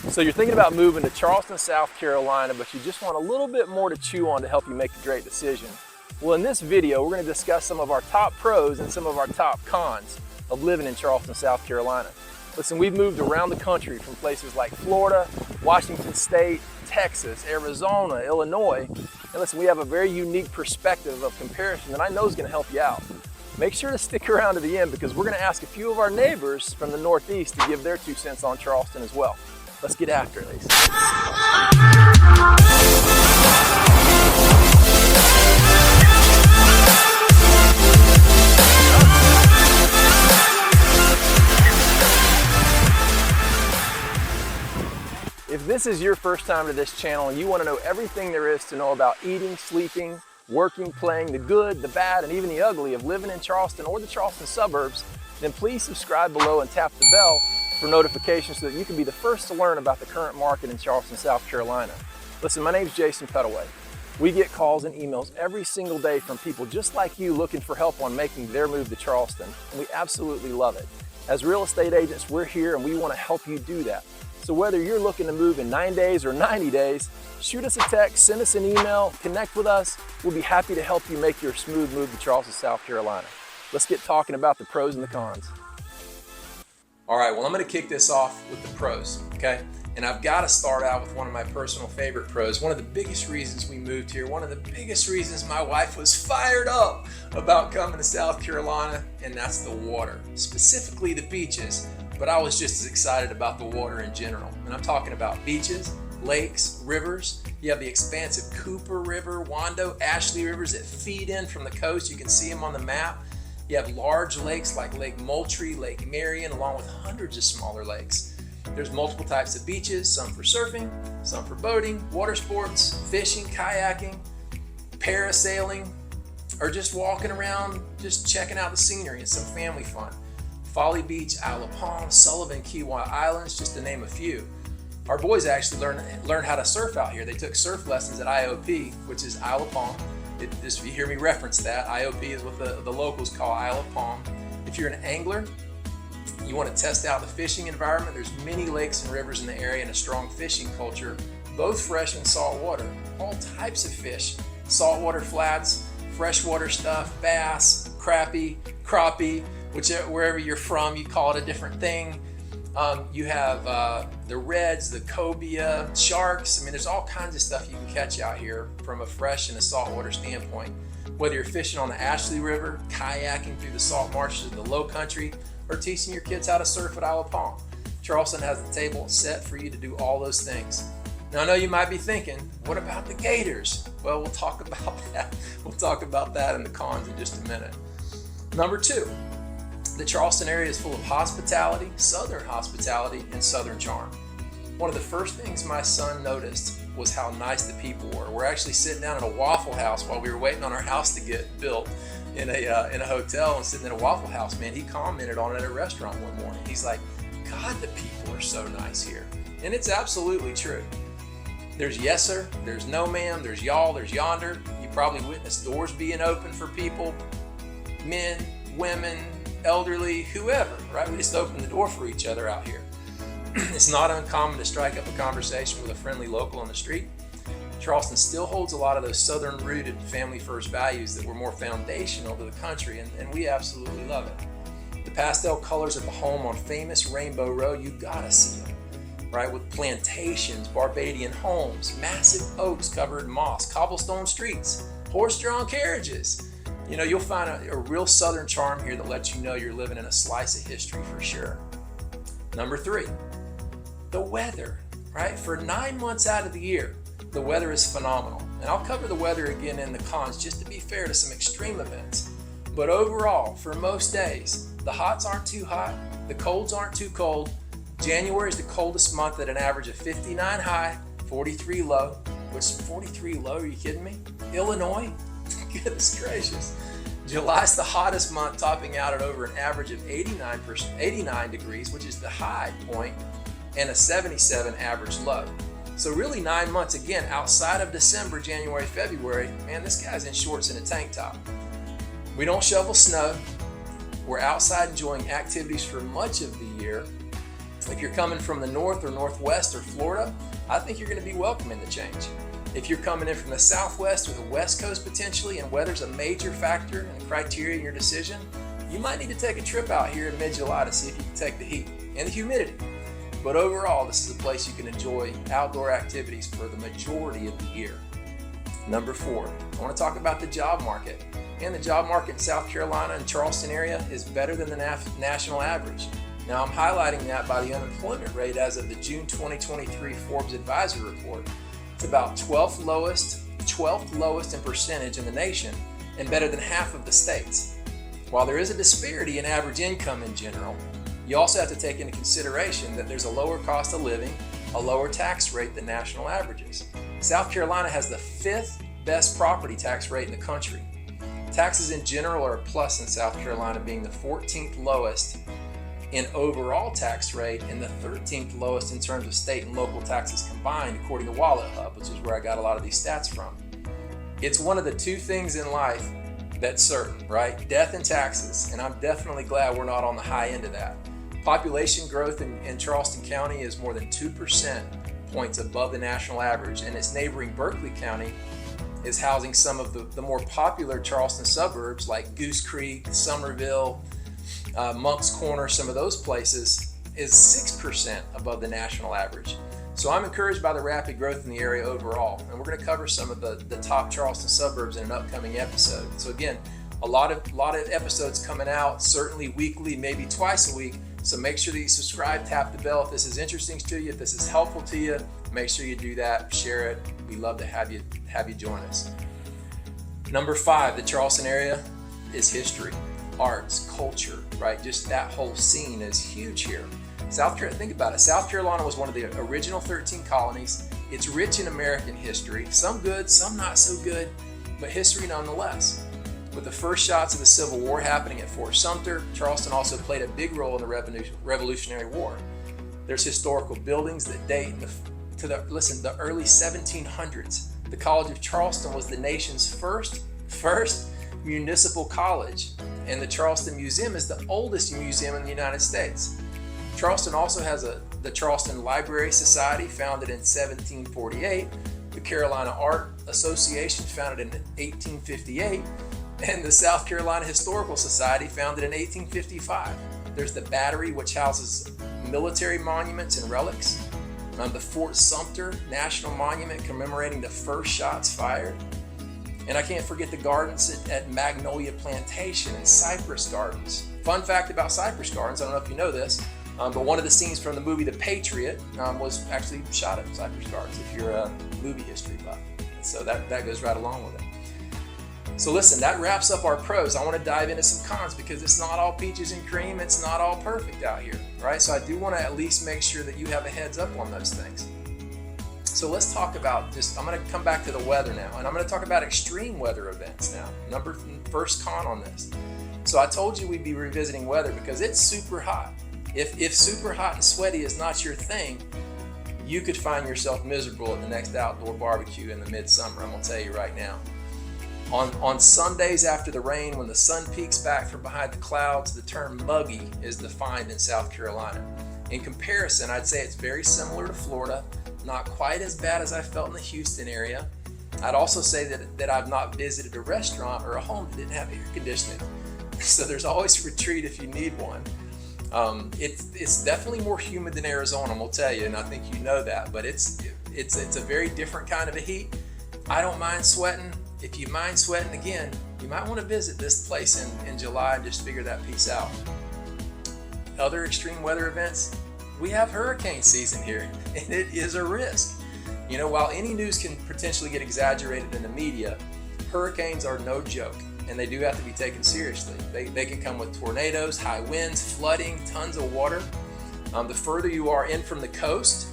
So you're thinking about moving to Charleston, South Carolina, but you just want a little bit more to chew on to help you make a great decision. Well, in this video, we're going to discuss some of our top pros and some of our top cons of living in Charleston, South Carolina. Listen, we've moved around the country from places like Florida, Washington State, Texas, Arizona, Illinois. And listen, we have a very unique perspective of comparison that I know is going to help you out. Make sure to stick around to the end because we're going to ask a few of our neighbors from the Northeast to give their 2 cents on Charleston as well. Let's get after it, ladies. If this is your first time to this channel and you want to know everything there is to know about eating, sleeping, working, playing, the good, the bad, and even the ugly of living in Charleston or the Charleston suburbs, then please subscribe below and tap the bell for notifications so that you can be the first to learn about the current market in Charleston, South Carolina. Listen, my name's Jason Petteway. We get calls and emails every single day from people just like you looking for help on making their move to Charleston, and we absolutely love it. As real estate agents, we're here and we want to help you do that. So whether you're looking to move in 9 days or 90 days, shoot us a text, send us an email, connect with us. We'll be happy to help you make your smooth move to Charleston, South Carolina. Let's get talking about the pros and the cons. All right, well, I'm going to kick this off with the pros, okay? And I've got to start out with one of my personal favorite pros. One of the biggest reasons we moved here, one of the biggest reasons my wife was fired up about coming to South Carolina, and that's the water, specifically the beaches. But I was just as excited about the water in general. And I'm talking about beaches, lakes, rivers. You have the expansive Cooper River, Wando, Ashley rivers that feed in from the coast. You can see them on the map. You have large lakes like Lake Moultrie, Lake Marion, along with hundreds of smaller lakes. There's multiple types of beaches, some for surfing, some for boating, water sports, fishing, kayaking, parasailing, or just walking around, just checking out the scenery and some family fun. Folly Beach, Isle of Palm, Sullivan, Kiawah Islands, just to name a few. Our boys actually learned how to surf out here. They took surf lessons at IOP, which is Isle of Palm. Just if you hear me reference that, IOP is what the locals call Isle of Palm. If you're an angler, you want to test out the fishing environment. There's many lakes and rivers in the area and a strong fishing culture, both fresh and salt water. All types of fish, saltwater flats, freshwater stuff, bass, crappie, wherever you're from, you call it a different thing. You have the reds, the cobia, sharks. I mean, there's all kinds of stuff you can catch out here from a fresh and a saltwater standpoint. Whether you're fishing on the Ashley River, kayaking through the salt marshes of the low country, or teaching your kids how to surf at Isle of Palm, Charleston has the table set for you to do all those things. Now, I know you might be thinking, what about the Gators? Well, we'll talk about that. We'll talk about that in the cons in just a minute. Number 2. The Charleston area is full of hospitality, southern hospitality, and southern charm. One of the first things my son noticed was how nice the people were. We're actually sitting down at a Waffle House while we were waiting on our house to get built in a hotel and sitting in a Waffle House. Man, he commented on it at a restaurant one morning. He's like, God, the people are so nice here. And it's absolutely true. There's yes sir, there's no ma'am, there's y'all, there's yonder. You probably witnessed doors being open for people, men, women, elderly, whoever, right? We just open the door for each other out here. It's not uncommon to strike up a conversation with a friendly local on the street. Charleston still holds a lot of those southern rooted family first values that were more foundational to the country, and we absolutely love it. The pastel colors of the home on famous Rainbow Road, you gotta see them, right? With plantations, Barbadian homes, massive oaks covered in moss, cobblestone streets, horse-drawn carriages. You know, you'll find a real southern charm here that lets you know you're living in a slice of history for sure. Number 3, the weather, right? For 9 months out of the year, the weather is phenomenal. And I'll cover the weather again in the cons just to be fair to some extreme events. But overall, for most days, the hots aren't too hot, the colds aren't too cold. January is the coldest month at an average of 59 high, 43 low. Which 43 low, are you kidding me? Illinois? Goodness gracious. July's the hottest month, topping out at over an average of 89 degrees, which is the high point, and a 77 average low. So really 9 months, again, outside of December, January, February, man, this guy's in shorts and a tank top. We don't shovel snow. We're outside enjoying activities for much of the year. If you're coming from the north or northwest or Florida, I think you're going to be welcoming the change. If you're coming in from the southwest or the west coast potentially, and weather's a major factor and criteria in your decision, you might need to take a trip out here in mid-July to see if you can take the heat and the humidity. But overall, this is a place you can enjoy outdoor activities for the majority of the year. Number 4, I want to talk about the job market. And the job market in South Carolina and Charleston area is better than the national average. Now, I'm highlighting that by the unemployment rate as of the June 2023 Forbes Advisor Report. It's about 12th lowest in percentage in the nation and better than half of the states. While there is a disparity in average income in general, you also have to take into consideration that there's a lower cost of living, a lower tax rate than national averages. South Carolina has the 5th best property tax rate in the country. Taxes in general are a plus in South Carolina, being the 14th lowest in overall tax rate and the 13th lowest in terms of state and local taxes combined, according to Wallet Hub, which is where I got a lot of these stats from. It's one of the 2 things in life that's certain, right? Death and taxes, and I'm definitely glad we're not on the high end of that. Population growth in Charleston County is more than 2% points above the national average, and its neighboring Berkeley County is housing some of the more popular Charleston suburbs like Goose Creek, Somerville, Moncks Corner, some of those places, is 6% above the national average. So I'm encouraged by the rapid growth in the area overall, and we're going to cover some of the top Charleston suburbs in an upcoming episode. So again, a lot of episodes coming out, certainly weekly, maybe twice a week. So make sure that you subscribe, tap the bell if this is interesting to you, if this is helpful to you. Make sure you do that, share it. We love to have you join us. Number 5, the Charleston area is history, arts, culture, right? Just that whole scene is huge here. Think about it. South Carolina was one of the original 13 colonies. It's rich in American history, some good, some not so good, but history nonetheless. With the first shots of the Civil War happening at Fort Sumter, Charleston also played a big role in the Revolutionary War. There's historical buildings that date to the early 1700s. The College of Charleston was the nation's first municipal college, and the Charleston Museum is the oldest museum in the United States. Charleston also has the Charleston Library Society, founded in 1748, the Carolina Art Association, founded in 1858, and the South Carolina Historical Society, founded in 1855. There's the Battery, which houses military monuments and relics. The Fort Sumter National Monument, commemorating the first shots fired. And I can't forget the gardens at Magnolia Plantation and Cypress Gardens. Fun fact about Cypress Gardens, I don't know if you know this, but one of the scenes from the movie The Patriot was actually shot at Cypress Gardens, if you're a movie history buff. So that goes right along with it. So listen, that wraps up our pros. I want to dive into some cons because it's not all peaches and cream. It's not all perfect out here, right? So I do want to at least make sure that you have a heads up on those things. So let's talk about I'm going to come back to the weather now, and I'm going to talk about extreme weather events now. First con on this. So I told you we'd be revisiting weather because it's super hot. If super hot and sweaty is not your thing, you could find yourself miserable at the next outdoor barbecue in the midsummer. I'm going to tell you right now. On Sundays after the rain, when the sun peeks back from behind the clouds, the term muggy is defined in South Carolina. In comparison, I'd say it's very similar to Florida, not quite as bad as I felt in the Houston area. I'd also say that I've not visited a restaurant or a home that didn't have air conditioning. So there's always a retreat if you need one. It's definitely more humid than Arizona, we'll tell you, and I think you know that, but it's a very different kind of a heat. I don't mind sweating. If you mind sweating again, you might want to visit this place in July and just figure that piece out. Other extreme weather events, we have hurricane season here, and it is a risk. You know, while any news can potentially get exaggerated in the media, hurricanes are no joke, and they do have to be taken seriously. They can come with tornadoes, high winds, flooding, tons of water. The further you are in from the coast,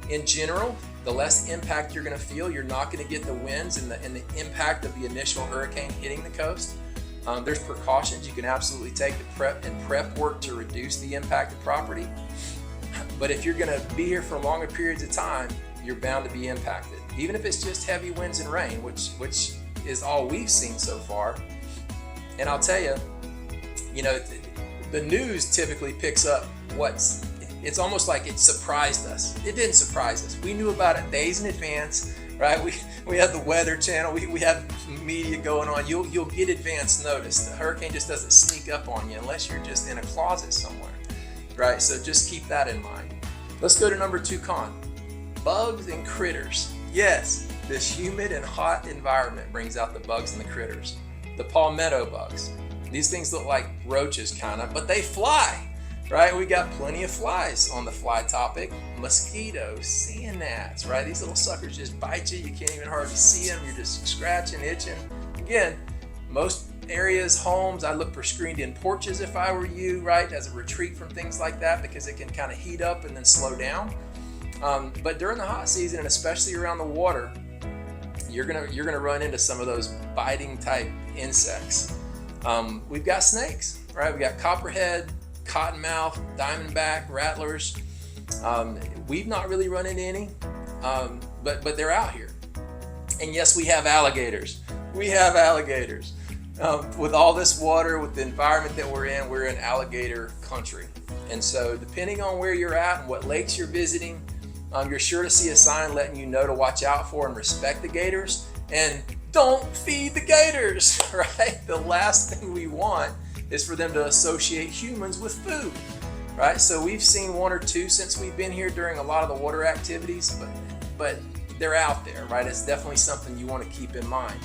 in general, the less impact you're going to feel. You're not going to get the winds and the impact of the initial hurricane hitting the coast. There's precautions you can absolutely take to prep work to reduce the impact of property. But if you're going to be here for longer periods of time, you're bound to be impacted. Even if it's just heavy winds and rain, which is all we've seen so far. And I'll tell you, the news typically picks up it's almost like it surprised us. It didn't surprise us. We knew about it days in advance, right? We have the Weather Channel. We have media going on. You'll get advance notice. The hurricane just doesn't sneak up on you unless you're just in a closet somewhere, right? So just keep that in mind. Let's go to number 2 con. Bugs and critters. Yes, this humid and hot environment brings out the bugs and the critters. The palmetto bugs. These things look like roaches kind of, but they fly, right? We got plenty of flies on the fly topic. Mosquitoes, sand gnats, right? These little suckers just bite you. You can't even hardly see them. You're just scratching, itching. Again, most areas, homes, I look for screened in porches if I were you, right? As a retreat from things like that, because it can kind of heat up and then slow down. But during the hot season, and especially around the water, you're gonna run into some of those biting type insects. We've got snakes, right? We've got copperhead, cottonmouth, diamondback, rattlers. We've not really run into any, but they're out here. And yes, we have alligators. We have alligators. With all this water, with the environment that we're in alligator country. And so depending on where you're at and what lakes you're visiting, you're sure to see a sign letting you know to watch out for and respect the gators. And don't feed the gators, right? The last thing we want is for them to associate humans with food, right? So we've seen 1 or 2 since we've been here during a lot of the water activities, but they're out there, right? It's definitely something you want to keep in mind.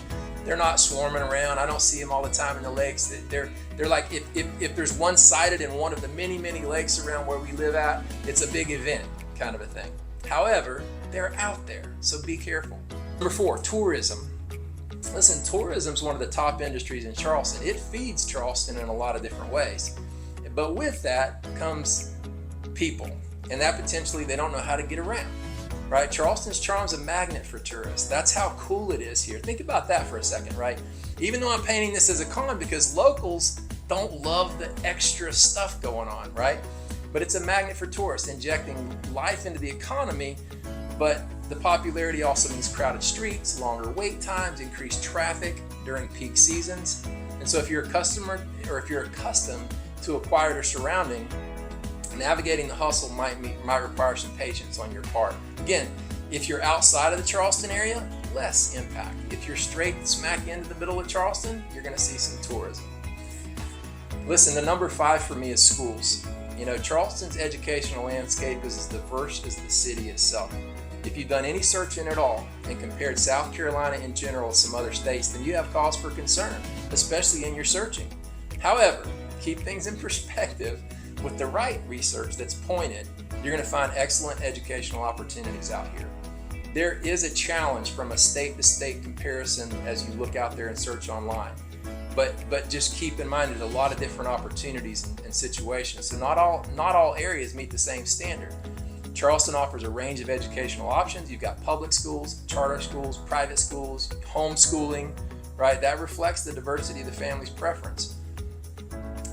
They're not swarming around. I don't see them all the time in the lakes. They're like, if there's one sighted in one of the many lakes around where we live at, it's a big event kind of a thing. However, they're out there, so be careful. Number 4, tourism. Listen, tourism is one of the top industries in Charleston. It feeds Charleston in a lot of different ways. But with that comes people, and that potentially they don't know how to get around, right? Charleston's charm's a magnet for tourists. That's how cool it is here. Think about that for a second, right? Even though I'm painting this as a con because locals don't love the extra stuff going on, right? But it's a magnet for tourists, injecting life into the economy, but the popularity also means crowded streets, longer wait times, increased traffic during peak seasons. And so if you're a customer or if you're accustomed to a quieter surrounding, navigating the hustle might require some patience on your part. Again, if you're outside of the Charleston area, less impact. If you're straight smack into the middle of Charleston, you're gonna see some tourism. Listen, the number 5 for me is schools. You know, Charleston's educational landscape is as diverse as the city itself. If you've done any searching at all and compared South Carolina in general to some other states, then you have cause for concern, especially in your searching. However, keep things in perspective. With the right research that's pointed, you're going to find excellent educational opportunities out here. There is a challenge from a state-to-state comparison as you look out there and search online. But just keep in mind there's a lot of different opportunities and situations. So not all areas meet the same standard. Charleston offers a range of educational options. You've got public schools, charter schools, private schools, homeschooling, right? That reflects the diversity of the family's preference.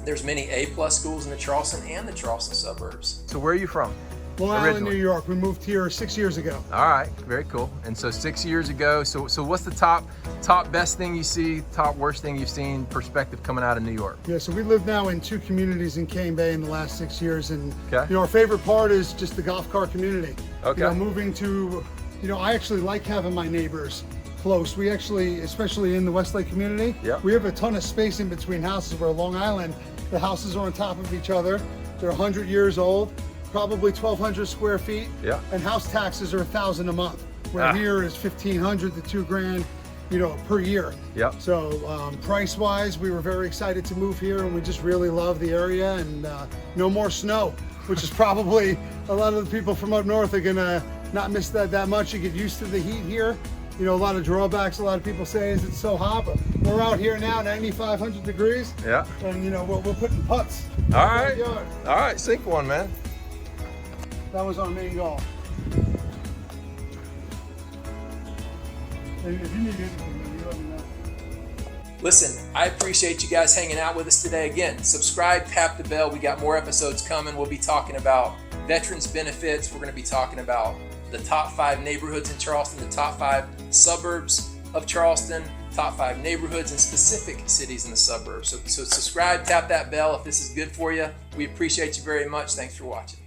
There's many A+ schools in the Charleston and the Charleston suburbs. So where are you from? Long Island, New York. We moved here 6 years ago. All right, very cool. And so 6 years ago, so what's the top best thing you see, top worst thing you've seen, perspective coming out of New York? Yeah, so we live now in 2 communities in Cane Bay in the last 6 years, and okay. You know, our favorite part is just the golf cart community. Okay. You know, moving to, you know, I actually like having my neighbors close. We actually, especially in the Westlake community, yep. We have a ton of space in between houses. Where Long Island, the houses are on top of each other. They're 100 years old. Probably 1,200 square feet, yeah. And house taxes are $1,000 a month. Where here is $1,500 to $2,000, you know, per year. Yeah. So price-wise, we were very excited to move here, and we just really love the area. And no more snow, which is probably a lot of the people from up north are gonna not miss that much. You get used to the heat here. You know, a lot of drawbacks. A lot of people say is it's so hot, but we're out here now, 9,500 degrees. Yeah. And you know, we're putting putts. All right. All right, sink one, man. That was our main goal. And if you need anything, you let me know. Listen, I appreciate you guys hanging out with us today. Again, subscribe, tap the bell. We got more episodes coming. We'll be talking about veterans benefits. We're going to be talking about the top 5 neighborhoods in Charleston, the top 5 suburbs of Charleston, top 5 neighborhoods in specific cities in the suburbs. So subscribe, tap that bell if this is good for you. We appreciate you very much. Thanks for watching.